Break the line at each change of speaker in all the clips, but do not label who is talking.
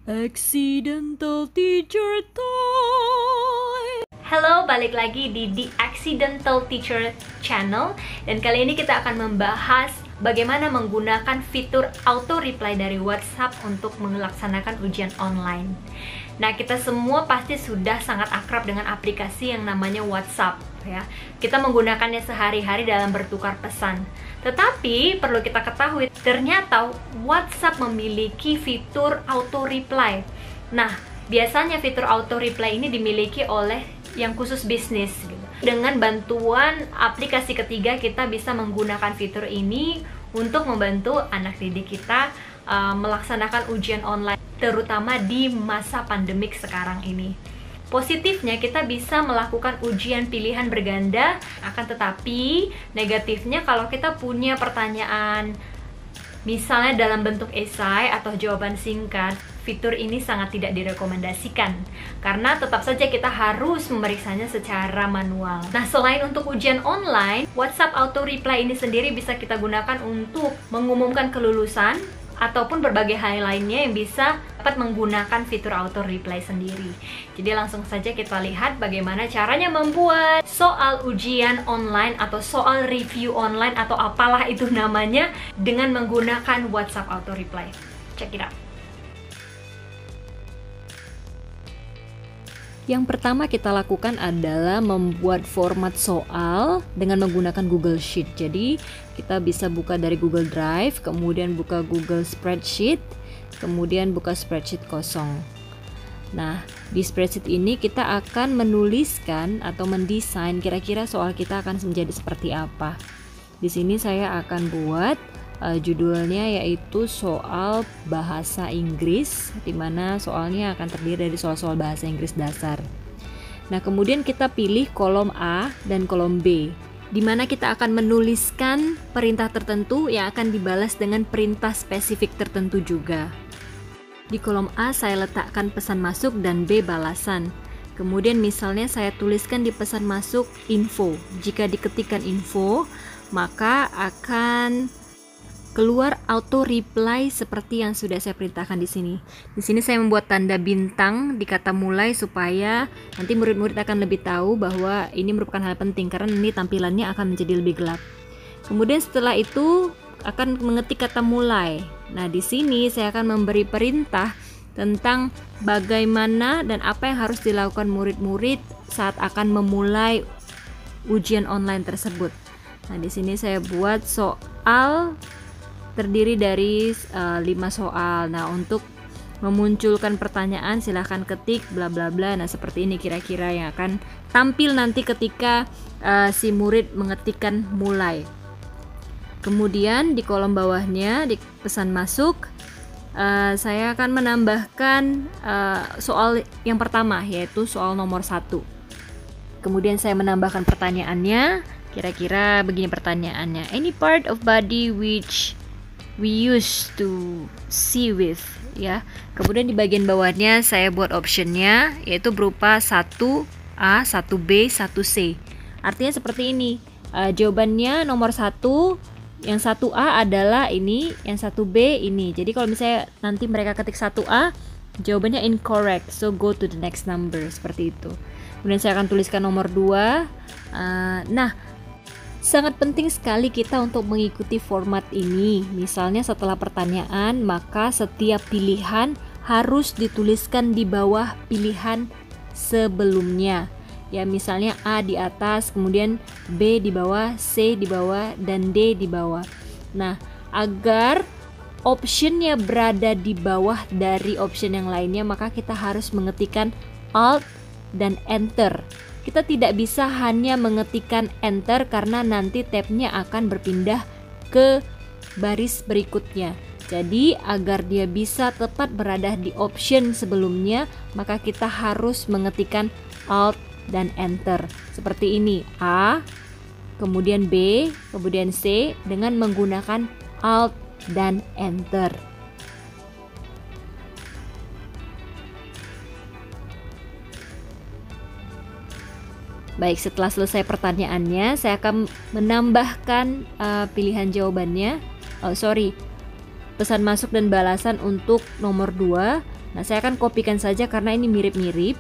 Accidental Teacher Time. Halo, balik lagi di The Accidental Teacher Channel. Dan kali ini kita akan membahas bagaimana menggunakan fitur auto reply dari WhatsApp untuk melaksanakan ujian online. Nah, kita semua pasti sudah sangat akrab dengan aplikasi yang namanya WhatsApp, ya. Kita menggunakannya sehari-hari dalam bertukar pesan. Tetapi perlu kita ketahui, ternyata WhatsApp memiliki fitur auto reply. Nah, biasanya fitur auto reply ini dimiliki oleh yang khusus bisnis gitu. Dengan bantuan aplikasi ketiga, kita bisa menggunakan fitur ini untuk membantu anak didik kita melaksanakan ujian online, terutama di masa pandemik sekarang ini. Positifnya, kita bisa melakukan ujian pilihan berganda, akan tetapi negatifnya kalau kita punya pertanyaan misalnya dalam bentuk esai atau jawaban singkat, fitur ini sangat tidak direkomendasikan karena tetap saja kita harus memeriksanya secara manual. Nah, selain untuk ujian online, WhatsApp Auto Reply ini sendiri bisa kita gunakan untuk mengumumkan kelulusan ataupun berbagai hal lainnya yang bisa dapat menggunakan fitur auto reply sendiri. Jadi langsung saja kita lihat bagaimana caranya membuat soal ujian online atau soal review online atau apalah itu namanya dengan menggunakan WhatsApp auto reply. Check it out. Yang pertama kita lakukan adalah membuat format soal dengan menggunakan Google Sheet. Jadi kita bisa buka dari Google Drive, kemudian buka Google Spreadsheet, kemudian buka spreadsheet kosong. Nah, di spreadsheet ini kita akan menuliskan atau mendesain kira-kira soal kita akan menjadi seperti apa. Di sini saya akan buat judulnya yaitu soal bahasa Inggris, dimana soalnya akan terdiri dari soal-soal bahasa Inggris dasar. Nah, kemudian kita pilih kolom A dan kolom B, dimana kita akan menuliskan perintah tertentu yang akan dibalas dengan perintah spesifik tertentu juga. Di kolom A saya letakkan pesan masuk dan B balasan. Kemudian misalnya saya tuliskan di pesan masuk info. Jika diketikkan info, maka akan keluar auto reply seperti yang sudah saya perintahkan di sini. Di sini saya membuat tanda bintang di kata mulai supaya nanti murid-murid akan lebih tahu bahwa ini merupakan hal penting karena ini tampilannya akan menjadi lebih gelap. Kemudian setelah itu akan mengetik kata mulai. Nah, di sini saya akan memberi perintah tentang bagaimana dan apa yang harus dilakukan murid-murid saat akan memulai ujian online tersebut. Nah, di sini saya buat soal terdiri dari 5 soal. Nah, untuk memunculkan pertanyaan silahkan ketik bla bla bla. Nah, seperti ini kira-kira yang akan tampil nanti ketika si murid mengetikkan mulai. Kemudian di kolom bawahnya di pesan masuk saya akan menambahkan soal yang pertama, yaitu soal nomor 1. Kemudian saya menambahkan pertanyaannya. Kira-kira begini pertanyaannya. Any part of body which we used to see with, ya. Kemudian di bagian bawahnya saya buat optionnya, yaitu berupa 1A, 1B, 1C. Artinya seperti ini. Jawabannya nomor 1, yang 1A adalah ini, yang 1B ini. Jadi kalau misalnya nanti mereka ketik 1A, jawabannya incorrect, so go to the next number, seperti itu. Kemudian saya akan tuliskan nomor 2. Nah, sangat penting sekali kita untuk mengikuti format ini. Misalnya setelah pertanyaan, maka setiap pilihan harus dituliskan di bawah pilihan sebelumnya. Ya, misalnya A di atas, kemudian B di bawah, C di bawah, dan D di bawah. Nah, agar optionnya berada di bawah dari option yang lainnya, maka kita harus mengetikkan Alt dan Enter. Kita tidak bisa hanya mengetikkan enter karena nanti tabnya akan berpindah ke baris berikutnya. Jadi agar dia bisa tepat berada di option sebelumnya, maka kita harus mengetikkan alt dan enter. Seperti ini, A, kemudian B, kemudian C dengan menggunakan alt dan enter. Baik, setelah selesai pertanyaannya, saya akan menambahkan pilihan jawabannya. Pesan masuk dan balasan untuk nomor 2. Nah, saya akan kopikan saja karena ini mirip-mirip.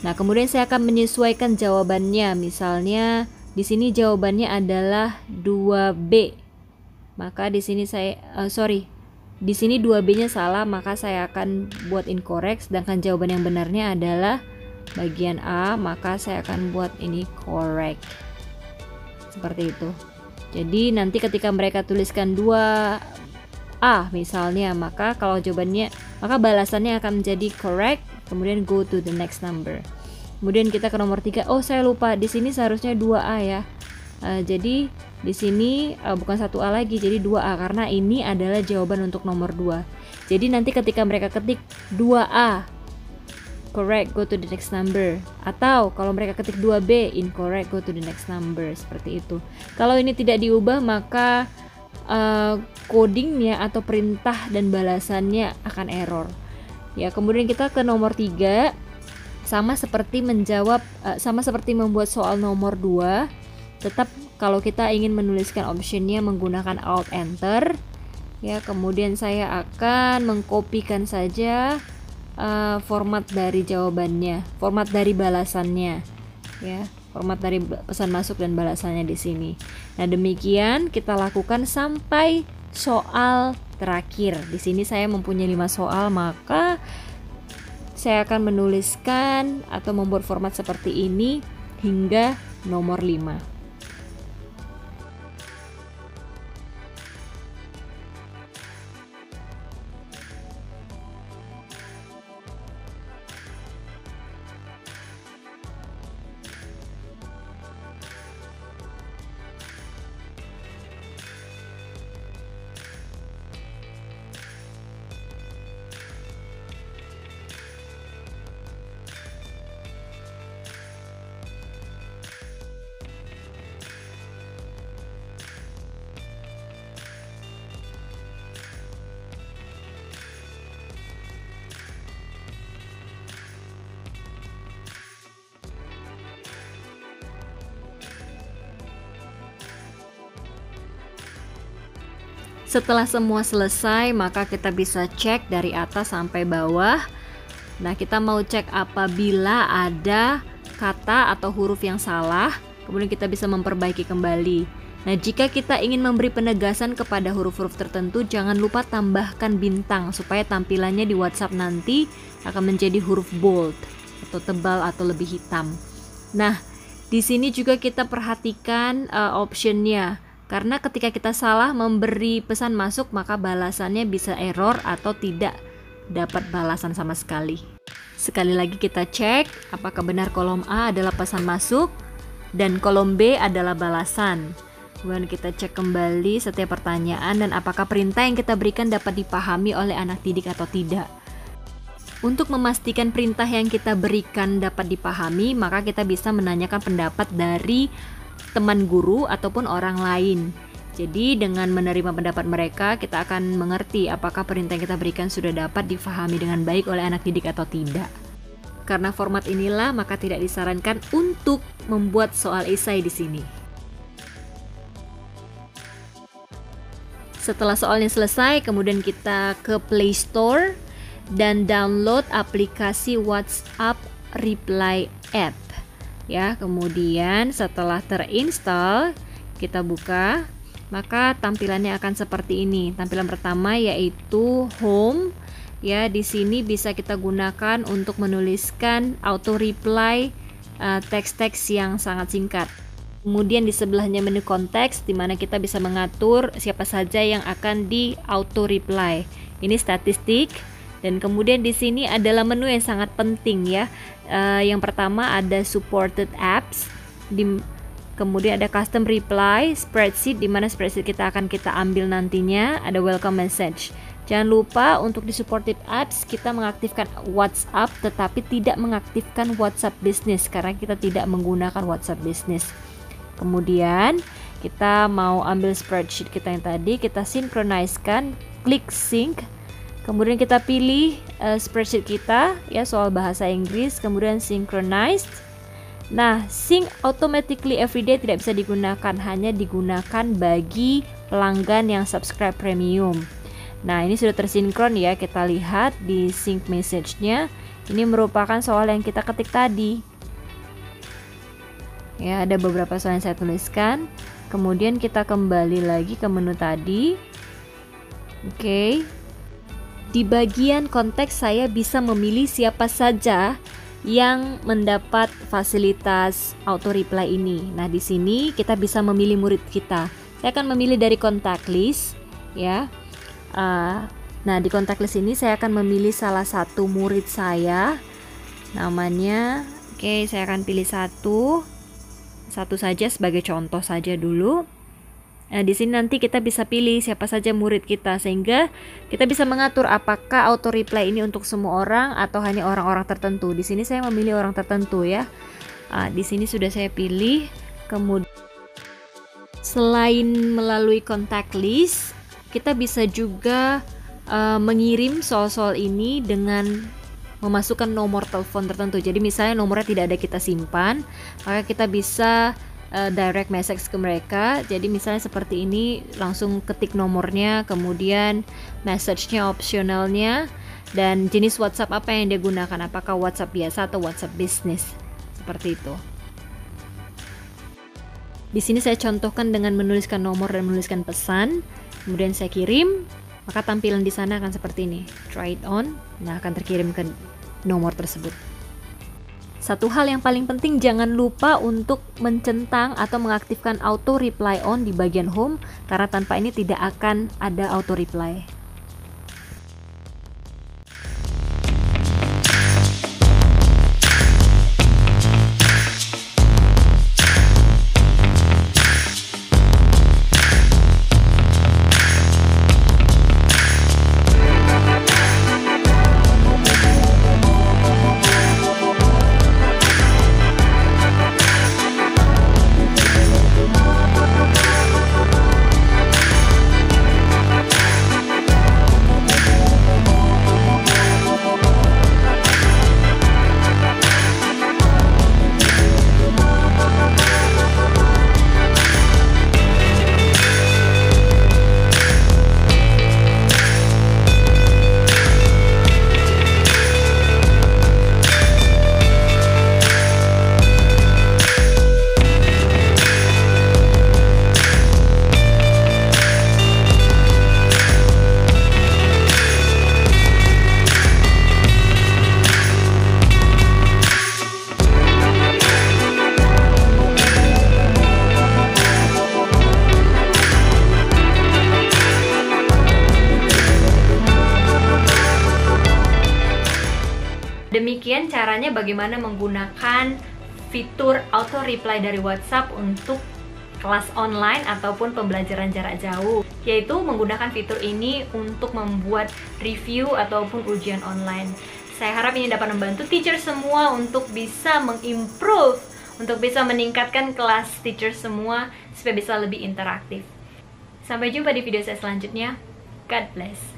Nah, kemudian saya akan menyesuaikan jawabannya. Misalnya di sini jawabannya adalah 2B. Maka di sini di sini 2B-nya salah, maka saya akan buat incorrect, sedangkan jawaban yang benarnya adalah bagian A, maka saya akan buat ini correct. Seperti itu. Jadi nanti ketika mereka tuliskan 2A misalnya, maka balasannya akan menjadi correct, kemudian go to the next number. Kemudian kita ke nomor 3. Oh, saya lupa, di sini seharusnya 2A ya. Jadi di sini bukan 1A lagi, jadi 2A karena ini adalah jawaban untuk nomor 2. Jadi nanti ketika mereka ketik 2A, correct, go to the next number. Atau kalau mereka ketik 2B, incorrect, go to the next number. Seperti itu. Kalau ini tidak diubah, maka codingnya atau perintah dan balasannya akan error. Ya, kemudian kita ke nomor 3. Sama seperti membuat soal nomor 2. Tetap kalau kita ingin menuliskan optionnya menggunakan Alt Enter. Ya, kemudian saya akan mengkopikan saja format dari jawabannya, format dari balasannya, ya, format dari pesan masuk dan balasannya di sini. Nah, demikian kita lakukan sampai soal terakhir. Di sini saya mempunyai 5 soal, maka saya akan menuliskan atau membuat format seperti ini hingga nomor 5. Setelah semua selesai, maka kita bisa cek dari atas sampai bawah. Nah, kita mau cek apabila ada kata atau huruf yang salah, kemudian kita bisa memperbaiki kembali. Nah, jika kita ingin memberi penegasan kepada huruf-huruf tertentu, jangan lupa tambahkan bintang supaya tampilannya di WhatsApp nanti akan menjadi huruf bold atau tebal atau lebih hitam. Nah, di sini juga kita perhatikan optionnya. Karena ketika kita salah memberi pesan masuk, maka balasannya bisa error atau tidak dapat balasan sama sekali. Sekali lagi kita cek apakah benar kolom A adalah pesan masuk dan kolom B adalah balasan. Kemudian kita cek kembali setiap pertanyaan dan apakah perintah yang kita berikan dapat dipahami oleh anak didik atau tidak. Untuk memastikan perintah yang kita berikan dapat dipahami, maka kita bisa menanyakan pendapat dari teman guru ataupun orang lain. Jadi dengan menerima pendapat mereka, kita akan mengerti apakah perintah yang kita berikan sudah dapat difahami dengan baik oleh anak didik atau tidak. Karena format inilah, maka tidak disarankan untuk membuat soal esai di sini. Setelah soalnya selesai, kemudian kita ke Play Store dan download aplikasi WhatsApp Reply App. Ya, kemudian setelah terinstall, kita buka, maka tampilannya akan seperti ini. Tampilan pertama yaitu Home. Ya, di sini bisa kita gunakan untuk menuliskan auto reply teks-teks yang sangat singkat. Kemudian di sebelahnya menu konteks, di mana kita bisa mengatur siapa saja yang akan di auto reply. Ini statistik. Dan kemudian di sini adalah menu yang sangat penting ya. Yang pertama ada supported apps, kemudian ada custom reply, spreadsheet di mana spreadsheet kita ambil nantinya, ada welcome message. Jangan lupa untuk di supported apps kita mengaktifkan WhatsApp tetapi tidak mengaktifkan WhatsApp Business karena kita tidak menggunakan WhatsApp Business. Kemudian kita mau ambil spreadsheet kita yang tadi, kita sinkronisekan, klik sync. Kemudian kita pilih spreadsheet kita ya, soal bahasa Inggris, kemudian synchronized. Nah, sync automatically everyday tidak bisa digunakan, hanya digunakan bagi pelanggan yang subscribe premium. Nah, ini sudah tersinkron ya, kita lihat di sync message-nya. Ini merupakan soal yang kita ketik tadi. Ya, ada beberapa soal yang saya tuliskan. Kemudian kita kembali lagi ke menu tadi. Oke. Di bagian konteks saya bisa memilih siapa saja yang mendapat fasilitas auto reply ini. Nah, di sini kita bisa memilih murid kita. Saya akan memilih dari contact list, ya. Nah, di contact list ini saya akan memilih salah satu murid saya, namanya. Oke, saya akan pilih satu saja sebagai contoh saja dulu. Nah, di sini nanti kita bisa pilih siapa saja murid kita, sehingga kita bisa mengatur apakah auto reply ini untuk semua orang atau hanya orang-orang tertentu. Di sini saya memilih orang tertentu ya. Di sini sudah saya pilih. Kemudian selain melalui contact list, kita bisa juga mengirim soal-soal ini dengan memasukkan nomor telepon tertentu. Jadi misalnya nomornya tidak ada kita simpan, maka kita bisa direct message ke mereka. Jadi misalnya seperti ini, langsung ketik nomornya, kemudian message-nya opsionalnya, dan jenis WhatsApp apa yang dia gunakan, apakah WhatsApp biasa atau WhatsApp business, seperti itu. Di sini saya contohkan dengan menuliskan nomor dan menuliskan pesan, kemudian saya kirim, maka tampilan di sana akan seperti ini. Try it on, nah akan terkirim ke nomor tersebut. Satu hal yang paling penting, jangan lupa untuk mencentang atau mengaktifkan auto reply on di bagian home, karena tanpa ini tidak akan ada auto reply. Demikian caranya bagaimana menggunakan fitur auto reply dari WhatsApp untuk kelas online ataupun pembelajaran jarak jauh, yaitu menggunakan fitur ini untuk membuat review ataupun ujian online. Saya harap ini dapat membantu teacher semua untuk bisa mengimprove, untuk bisa meningkatkan kelas teacher semua supaya bisa lebih interaktif. Sampai jumpa di video saya selanjutnya. God bless.